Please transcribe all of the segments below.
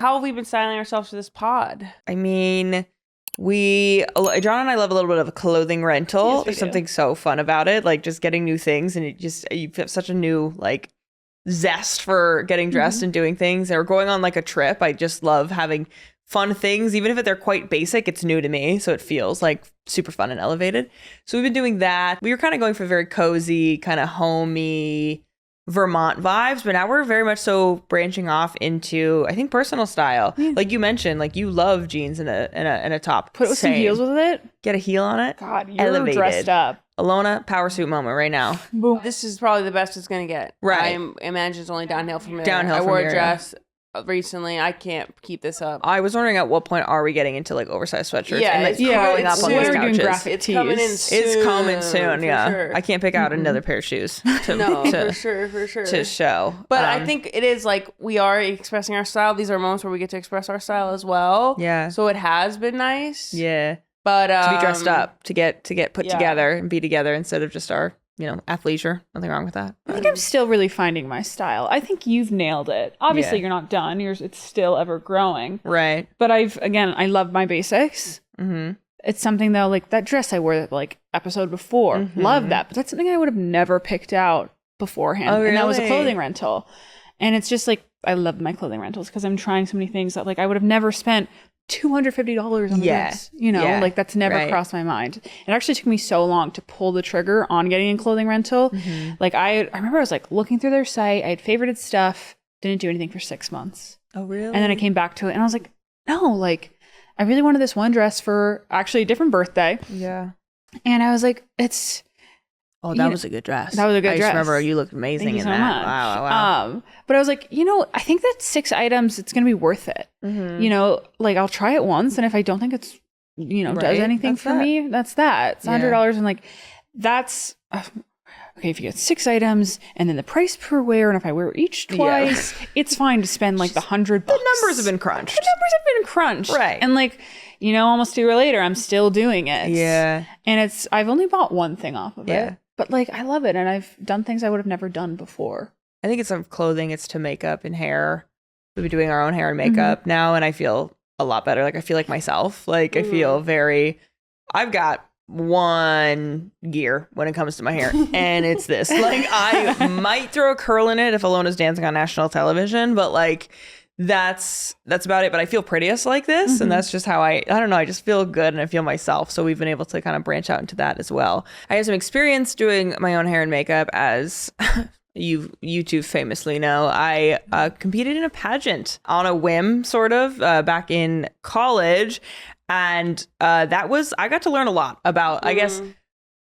how have we been styling ourselves for this pod? I mean, John and I love a little bit of a clothing rental. Yes, There's something so fun about it, like just getting new things, and you have such a new like zest for getting dressed and doing things. And we're going on like a trip. I just love having fun things, even if they're quite basic. It's new to me, so it feels like super fun and elevated. So we've been doing that. We were kind of going for very cozy, kind of homey Vermont vibes, but now we're very much so branching off into, I think, personal style. Yeah. Like you mentioned, like you love jeans and a top. Put some heels with it. Get a heel on it. God, you're dressed up. Alona, power suit moment right now. Boom. This is probably the best it's gonna get. Right. I imagine it's only downhill from here. Downhill. I from wore here, a dress recently. I can't keep this up. I was wondering at what point are we getting into like oversized sweatshirts? Yeah, and like curling up on these couches. It's coming in soon. It's coming soon. Yeah, sure. I can't pick out another pair of shoes. For sure. To show. But I think it is like we are expressing our style. These are moments where we get to express our style as well. Yeah. So it has been nice. Yeah. But to be dressed up, to get put together and be together instead of just our, athleisure. Nothing wrong with that. I think I'm still really finding my style. I think you've nailed it. Obviously, you're not done. It's still ever growing. Right. But I love my basics. Mm-hmm. It's something though, like that dress I wore like episode before. Mm-hmm. Love that. But that's something I would have never picked out beforehand. Oh, really? And that was a clothing rental. And it's just like, I love my clothing rentals because I'm trying so many things that like I would have never spent $250 on a dress, like that's never crossed my mind. It actually took me so long to pull the trigger on getting a clothing rental. Mm-hmm. Like I remember I was like looking through their site, I had favorited stuff, didn't do anything for 6 months. Oh really? And then I came back to it and I was like, no, like I really wanted this one dress for actually a different birthday. Yeah. And I was like, it's that was a good dress. That was a good dress. dress. I just remember you looked amazing in that. Much. Wow. But I was like, I think that 6 items, it's going to be worth it. Mm-hmm. Like I'll try it once. And if I don't think it's, does anything for me, that's that. It's $100. And like, that's, okay, if you get 6 items and then the price per wear, and if I wear each twice, it's fine to spend like the $100. The numbers have been crunched. Right. And like, almost a year later, I'm still doing it. Yeah. And I've only bought one thing off of it. But like, I love it. And I've done things I would have never done before. I think it's of clothing. It's to makeup and hair. We've been doing our own hair and makeup now. And I feel a lot better. Like I feel like myself. Like I feel I've got one gear when it comes to my hair. And it's this. Like I might throw a curl in it if Alona's dancing on national television. But like, that's about it. But I feel prettiest like this. And that's just how I don't know, I just feel good and I feel myself. So we've been able to kind of branch out into that as well. I have some experience doing my own hair and makeup, as you two famously know. I competed in a pageant on a whim, sort of, back in college. And I got to learn a lot about, I guess,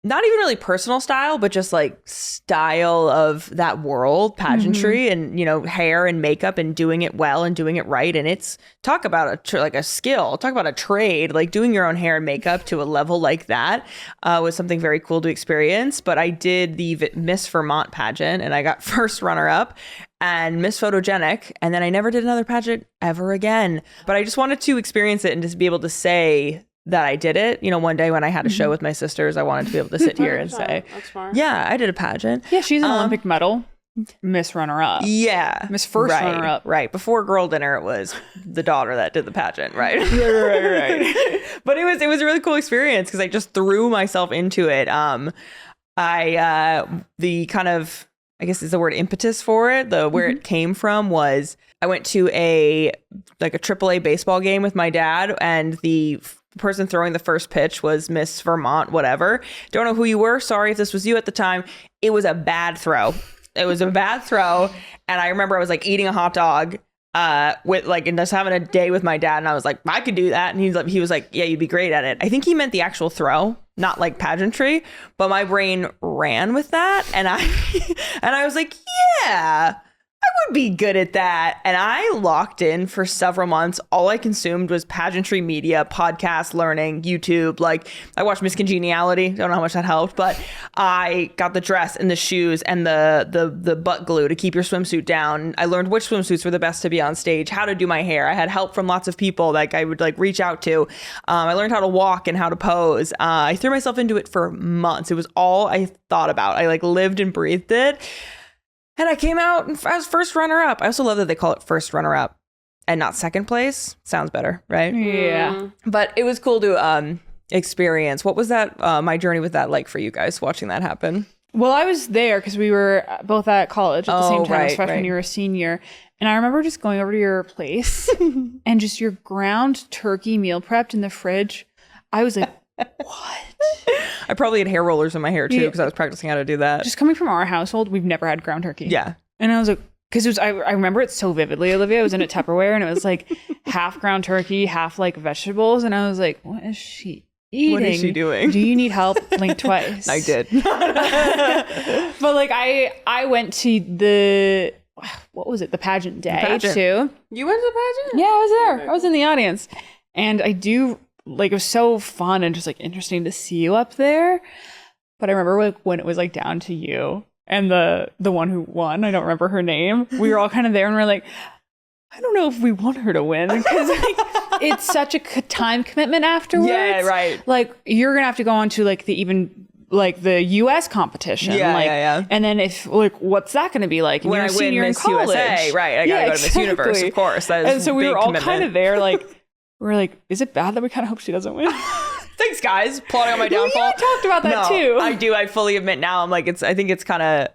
not even really personal style, but just like style of that world, pageantry and, hair and makeup and doing it well and doing it right. And it's talk about a skill, talk about a trade, like doing your own hair and makeup to a level like that was something very cool to experience. But I did the Miss Vermont pageant and I got first runner up and Miss Photogenic. And then I never did another pageant ever again. But I just wanted to experience it and just be able to say that I did it. One day when I had a show with my sisters, I wanted to be able to sit here and say, yeah, I did a pageant. Yeah, she's an Olympic medal. Miss runner-up. Yeah. Miss first runner-up. Right. Before girl dinner, it was the daughter that did the pageant, right? Right. But it was a really cool experience because I just threw myself into it. The kind of, I guess is the word impetus for it, where it came from was I went to a AAA baseball game with my dad, and the person throwing the first pitch was Miss Vermont, whatever. Don't know who you were. Sorry if this was you at the time. It was a bad throw. And I remember I was like eating a hot dog with like, and just having a day with my dad. And I was like, I could do that. And he was like, yeah, you'd be great at it. I think he meant the actual throw, not like pageantry, but my brain ran with that. And I was like, yeah, I would be good at that. And I locked in for several months. All I consumed was pageantry media, podcast, learning, YouTube. Like I watched Miss Congeniality. Don't know how much that helped, but I got the dress and the shoes and the butt glue to keep your swimsuit down. I learned which swimsuits were the best to be on stage, how to do my hair. I had help from lots of people like I would like reach out to. I learned how to walk and how to pose. I threw myself into it for months. It was all I thought about. I like lived and breathed it. And I came out as first runner-up. I also love that they call it first runner-up. and not second place. Sounds better, right? Yeah. But it was cool to experience. What was that, my journey with that like for you guys, watching that happen? Well, I was there because we were both at college at the same time. I was freshman year, senior. And I remember just going over to your place and just your ground turkey meal prepped in the fridge. I was like, what? I probably had hair rollers in my hair too because I was practicing how to do that. Just coming from our household, we've never had ground turkey. Yeah. And I was like, because it was, I remember it so vividly, Olivia. It was in a Tupperware and it was like half ground turkey, half like vegetables. And I was like, what is she eating? What is she doing? Do you need help? Blink twice. I did. But like I went to the, what was it? The pageant day too. You went to the pageant? Yeah, I was there. I was in the audience. And I do, like, it was so fun and just like interesting to see you up there. But I remember like when it was like down to you and the one who won, I don't remember her name. We were all kind of there and we're like, I don't know if we want her to win because like, it's such a time commitment afterwards. Yeah, right. Like you're going to have to go on to like the US competition. Yeah. And then if like, what's that going to be like? When I win Miss USA, right. I got to go to Miss Universe, of course. That is and so we were all commitment. kind of there like, we're like, is it bad that we kind of hope she doesn't win? Thanks, guys. Plotting on my downfall. Well, you talked about that too. I do. I fully admit now. I'm like, I think it's kind of,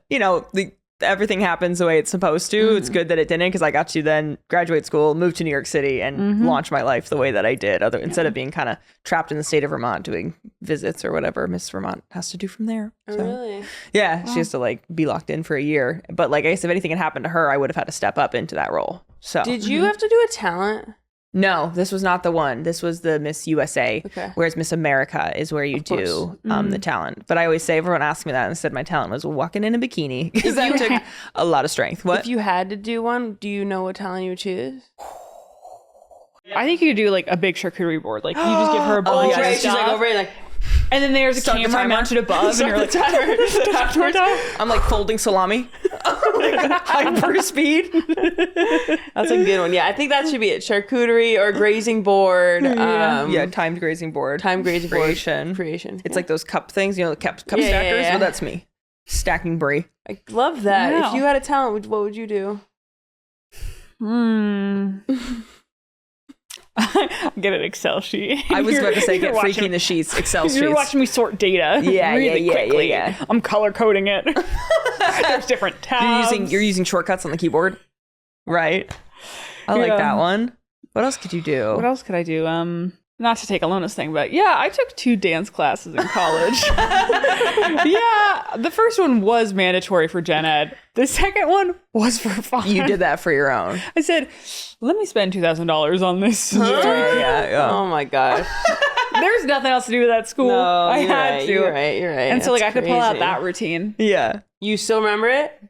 everything happens the way it's supposed to. It's good that it didn't because I got to then graduate school, move to New York City, and launch my life the way that I did. Instead of being kind of trapped in the state of Vermont doing visits or whatever Miss Vermont has to do from there. Oh, really? Yeah, she has to like be locked in for a year. But like I guess if anything had happened to her, I would have had to step up into that role. So did you have to do a talent? No, this was not the one. This was the Miss USA. Okay. Whereas Miss America is where you do the talent. But I always say, everyone asks me that, and said my talent was walking in a bikini because that took a lot of strength. What? If you had to do one, do you know what talent you would choose? I think you could do like a big charcuterie board. Like you just give her a bunch of She's stuff. like over and like, and then there's a Start the camera timer. mounted above, and you're like, I'm like folding salami. Hyper speed. that's a good one. Yeah, I think that should be it. Charcuterie or grazing board. Yeah, timed grazing board. Timed grazing Creation. board. Creation. It's like those cup things, cup Yeah, stackers. yeah. Well, that's me. Stacking brie. I love that. Wow. If you had a talent, what would you do? Get an Excel sheet. I was about to say get You're freaking watching- the sheets, Excel sheets. You're watching me sort data. Yeah, really yeah, quickly. yeah. I'm color coding it. There's different tabs. You're using shortcuts on the keyboard, right? I like that one. What else could you do? What else could I do? Not to take Alona's thing, but yeah, I took 2 dance classes in college. Yeah, the first one was mandatory for gen ed. The second one was for fun. You did that for your own. I said, let me spend $2,000 on this. Yeah. Oh my gosh. There's nothing else to do with that school. No, I you're had right, to. You're right. And so like I That's could pull out crazy. that routine. Yeah. You still remember it?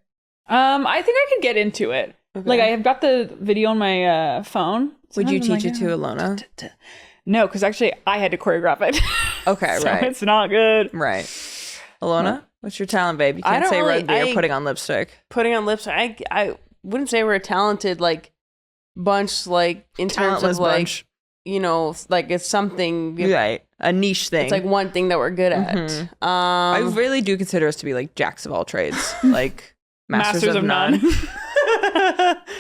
I think I could get into it. Okay. Like I have got the video on my phone. Would you Sometimes teach I'm it like, to Alona? No, because actually I had to choreograph it. Okay, So right. it's not good. Right. Alona, what's your talent, babe? You I can't don't say really- rugby or I- putting on lipstick. Putting on lips. I wouldn't say we're a talented like bunch like in terms Talentless of like bunch. like it's something. Right. A niche thing. It's like one thing that we're good at. I really do consider us to be like jacks of all trades. Like masters of none.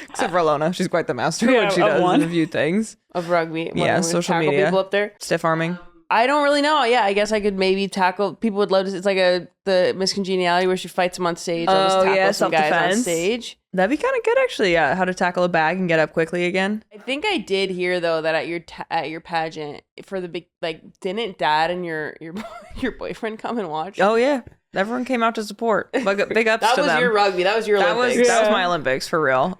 Except for Alona. She's quite the master Yeah, what she of does one. in a few things. Of rugby. Yeah, When we social tackle media. people up there. Stiff arming. I don't really know. Yeah, I guess I could maybe tackle. People would love to. It's like the Miss Congeniality where she fights them on stage. I'll just Oh, tackle yeah, some guys on self-defense. stage. That'd be kind of good, actually. Yeah, how to tackle a bag and get up quickly again. I think I did hear though that at your pageant for the big didn't Dad and your your boyfriend come and watch? Oh yeah, everyone came out to support. Big ups that to was them. your rugby. That was your That Olympics. was my Olympics for real.